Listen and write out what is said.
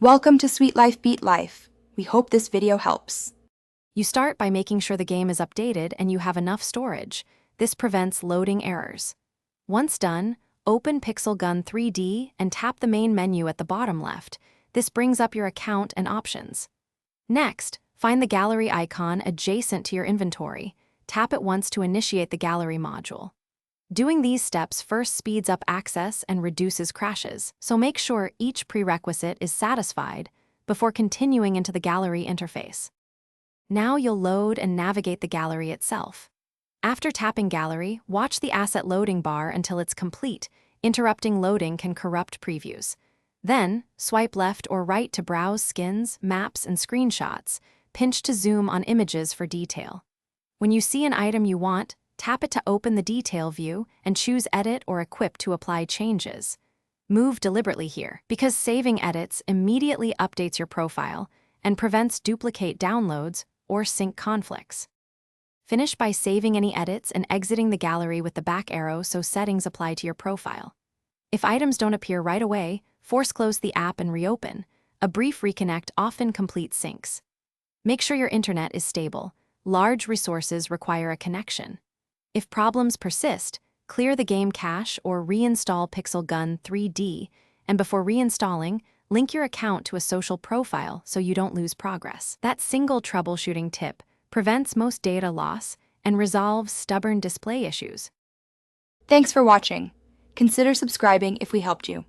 Welcome to Sweet Life Beat Life. We hope this video helps. You start by making sure the game is updated and you have enough storage. This prevents loading errors. Once done, open Pixel Gun 3D and tap the main menu at the bottom left. This brings up your account and options. Next, find the gallery icon adjacent to your inventory. Tap it once to initiate the gallery module. Doing these steps first speeds up access and reduces crashes, so make sure each prerequisite is satisfied before continuing into the gallery interface. Now you'll load and navigate the gallery itself. After tapping gallery, watch the asset loading bar until it's complete. Interrupting loading can corrupt previews. Then, swipe left or right to browse skins, maps, and screenshots. Pinch to zoom on images for detail. When you see an item you want, tap it to open the detail view and choose Edit or Equip to apply changes. Move deliberately here, because saving edits immediately updates your profile and prevents duplicate downloads or sync conflicts. Finish by saving any edits and exiting the gallery with the back arrow so settings apply to your profile. If items don't appear right away, force close the app and reopen. A brief reconnect often completes syncs. Make sure your internet is stable. Large resources require a connection. If problems persist, clear the game cache or reinstall Pixel Gun 3D, and before reinstalling, link your account to a social profile so you don't lose progress. That single troubleshooting tip prevents most data loss and resolves stubborn display issues. Thanks for watching. Consider subscribing if we helped you.